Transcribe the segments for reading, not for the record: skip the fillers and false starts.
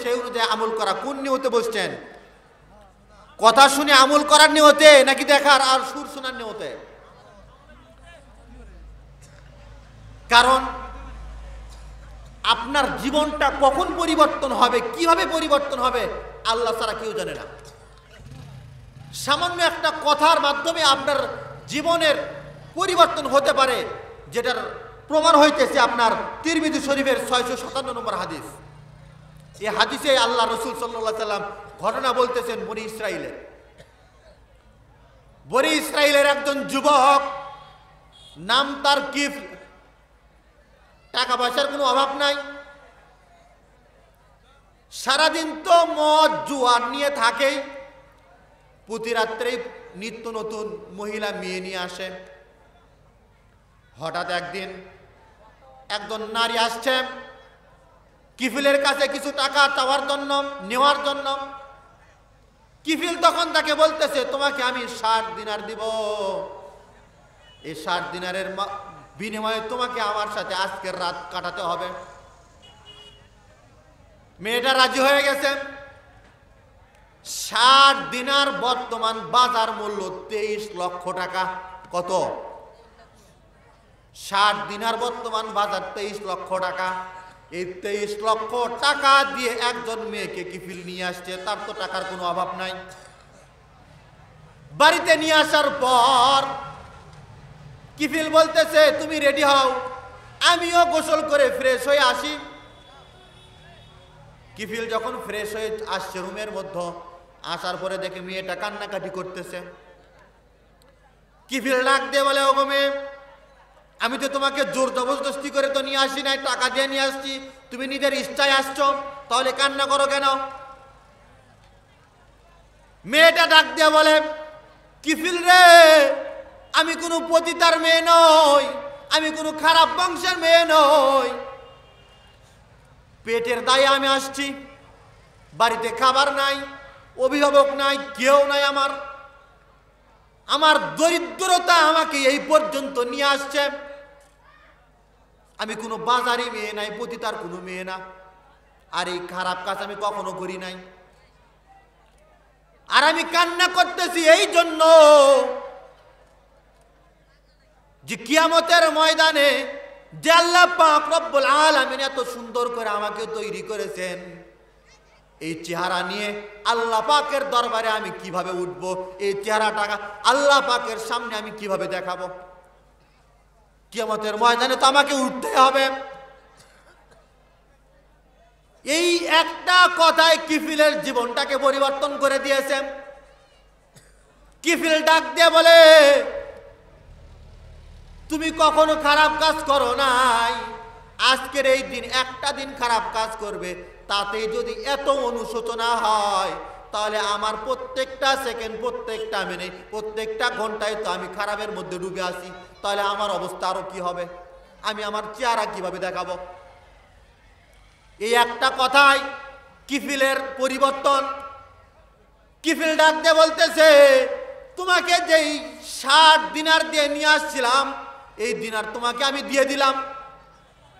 সেই অনুযায়ী আমল করা। কোন নিয়তে বসছেন? কথা শুনে আমল করার নিয়তে নাকি দেখার আর সুর শোনার নিয়তে? কারণ আপনার জীবনটা কখন পরিবর্তন হবে, কিভাবে পরিবর্তন হবে, আল্লাহ ছাড়া কেউ জানে না। সামান্য একটা কথার মাধ্যমে আপনার জীবনের পরিবর্তন হতে পারে, যেটার প্রমাণ হইতেছে আপনার তিরমিজি শরীফের 657 নম্বর হাদিস। এই হাদিসে আল্লাহ রসুল সাল্লাল্লাহু আলাইহি সাল্লাম ঘটনা বলতেছেন বনি ইসরাইলের একজন যুবক, নাম তার কিফল। টাকা পয়সার কোনো অভাব নাই, সারাদিন তো মদ জুয়া নিয়ে থাকেই, প্রতি রাত্রেই নিত্য নতুন মহিলা মেয়ে নিয়ে আসে। হঠাৎ একদিন একজন নারী আসছে কিফিলের কাছে কিছু টাকা চাওয়ার জন্য, নেওয়ার জন্য। কিফিল তখন তাকে বলতেছে, তোমাকে আমি 60 দিনার দিব, এই 60 দিনারের বিনিময়ে তোমাকে আমার সাথে আজকের রাত কাটাতে হবে। মেয়েটা রাজি হয়ে গেছে। 60 দিনার বর্তমান বাজার মূল্য 23 লক্ষ টাকা। কত? 60 দিনার বর্তমান বাজার 23 লক্ষ টাকা। এই 23 লক্ষ টাকা দিয়ে একজন মেয়েকে কিফিল নিয়ে আসছে। তার তো টাকার কোনো অভাব নাই। বাড়িতে নিয়ে আসার পর কিফিল বলতেছে, তুমি রেডি হও, আমিও গোসল করে ফ্রেশ হয়ে আসি। কিফিল যখন ফ্রেশ হয়ে আসছে রুমের মধ্যে, আসার পরে দেখে মেয়েটা কান্নাকাটি করতেছে। কিফিল ডাক দিয়ে বলে, ওগো মেয়ে, আমি তো তোমাকে জোর জবরদস্তি করে তো নিয়ে আসি নাই, টাকা দিয়ে নিয়ে আসছি, তুমি নিজের ইচ্ছায় আসছো, তাহলে কান্না করো কেন? মেয়েটা ডাক দিয়ে বলে, কিফিল রে, আমি কোনো পতিতার মেয়ে নই, আমি কোনো খারাপ বংশের মেয়ে নই, পেটের দায়ে আমি আসছি। বাড়িতে খাবার নাই, অভিভাবক নাই, কেউ নাই, আমার দরিদ্রতা আমাকে এই পর্যন্ত নিয়ে আসছে। আমি কোনো বাজারি মেয়ে নাই, পতিতার কোনো মেয়ে না, আর এই খারাপ কাজ আমি কখনো করি নাই। আর আমি কান্না করতেছি এই জন্য যে কিয়ামতের ময়দানে যে আল্লাহ পাক রব্বুল আলামিন এত সুন্দর করে আমাকে তৈরি করেছেন, এই চেহারা নিয়ে আল্লাহ পাকের দরবারে আমি কিভাবে উঠব, এই চেহারাটা আল্লাহ পাকের সামনে আমি কিভাবে দেখাবো? কিয়ামতের ময়দানে তো আমাকে উঠতে হবে। এই একটা কথায় কিফিলের জীবনটাকে পরিবর্তন করে দিয়েছে। কিফিল ডাক দিয়ে বলে, তুমি কখনো খারাপ কাজ করো নাই, আজকের এই দিন একটা দিন খারাপ কাজ করবে, তাতে যদি এত অনুশোচনা হয়, তাহলে আমার প্রত্যেকটা সেকেন্ড, প্রত্যেকটা মিনিট, প্রত্যেকটা ঘন্টায় তো আমি খারাপের মধ্যে ডুবে আছি, তাহলে আমার অবস্থা আরো কি হবে? আমি আমার চেহারা কিভাবে দেখাবো? এই একটা কথাই কিফিলের পরিবর্তন। কিফিল ডাক দিয়ে বলতেছে, তোমাকে যেই 60 দিনার দিয়ে নিয়ে আসছিলাম, এই দিনার তোমাকে আমি দিয়ে দিলাম,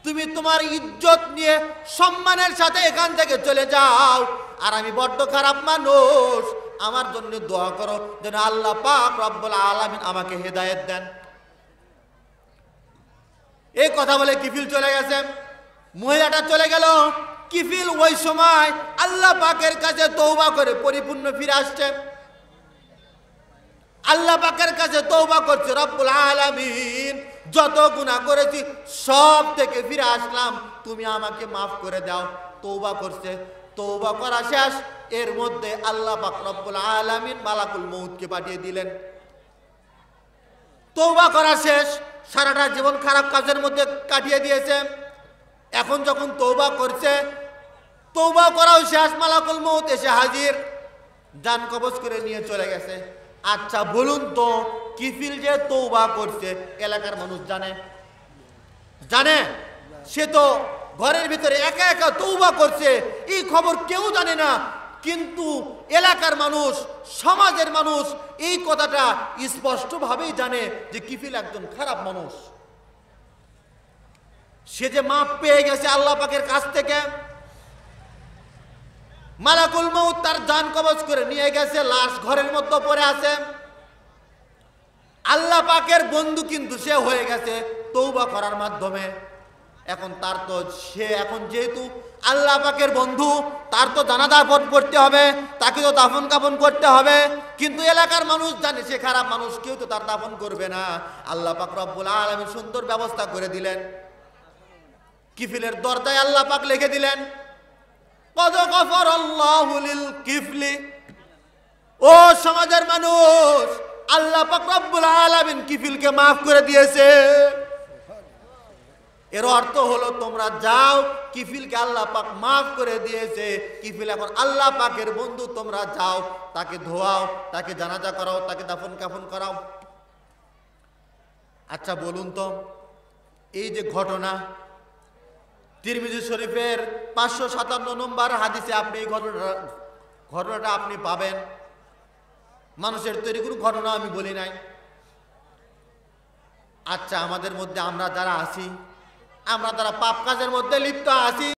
তুমি তোমার ইজ্জত নিয়ে সম্মানের সাথে এখান থেকে চলে যাও। আর আমি বড্ড খারাপ মানুষ, আমার জন্য দোয়া করো যেন আল্লাহ পাক রব্বুল আলামিন আমাকে হেদায়েত দেন। এই কথা বলে কিফিল চলে গেছে। মহিলাটা চলে গেল। কিফিল ওই সময় আল্লাহ পাকের কাছে তওবা করে পরিপূর্ণ ফিরে আসছে। আল্লাহ পাকের কাছে তওবা করছে, রব্বুল আলামিন, যত গুনাহ করেছি সব থেকে ফিরে আসলাম, তুমি আমাকে মাফ করে দাও। তওবা করছে, তওবা করা শেষ, এর মধ্যে আল্লাহ পাক রব্বুল আলামিন মালাকুল মউতকে পাঠিয়ে দিলেন। তওবা করা শেষ, সারাটা জীবন খারাপ কাজের মধ্যে কাটিয়ে দিয়েছে। এখন যখন তওবা করছে, তওবা করাও শেষ, মালাকুল মউত এসে হাজির, জান কবজ করে নিয়ে চলে গেছে। আচ্ছা বলুন তো, কিফিল যে তওবা করছে এলাকার মানুষ জানে? জানে? সে তো ঘরের ভিতরে একা একা তওবা করছে, এই খবর কেউ জানে না। কিন্তু এলাকার মানুষ, সমাজের মানুষ এই কথাটা স্পষ্টভাবেই জানে যে কিফিল একজন খারাপ মানুষ। সে যে মাপ পেয়ে গেছে আল্লাহ পাকের কাছ থেকে, মালাকুল মউত তার জান কবজ করে নিয়ে গেছে, লাশ ঘরের মধ্যে পড়ে আছে। আল্লাহ পাকের বন্ধু কিন্তু সে হয়ে গেছে তওবা করার মাধ্যমে। এখন তার তো সে এখন যেহেতু আল্লাহ পাকের বন্ধু, তার তো জানাজা পড়তে হবে, তাকে তো দাফন কাফন করতে হবে। কিন্তু এলাকার মানুষ জানে সে খারাপ মানুষ, কেউ তো তার দাফন করবে না। আল্লাহ পাক রব্বুল আলামিন সুন্দর ব্যবস্থা করে দিলেন, কিফিলের দরজায় আল্লাহ পাক লিখে দিলেন কদ গফারাল্লাহু লিল কিফলি। ও সমাজের মানুষ, আল্লাহ পাক রব্বুল আলামিন কিফিলকে মাফ করে দিয়েছে। এর অর্থ হলো তোমরা যাও, কিফিলকে আল্লাহ পাক মাফ করে দিয়েছে। কিফিল এখন আল্লাহ পাকের বন্ধু, তোমরা যাও, তাকে ধোয়াও, তাকে জানাজা করাও, তাকে দাফন কাফন করাও। আচ্ছা বলুন তো, এই যে ঘটনা তিরমিজি শরীফের 557 নম্বর হাদিসে আপনি এই ঘটনাটা আপনি পাবেন। মানুষের তৈরি কোনো ঘটনা আমি বলি নাই। আচ্ছা আমাদের মধ্যে আমরা যারা আছি, আমরা যারা পাপ কাজের মধ্যে লিপ্ত আছি,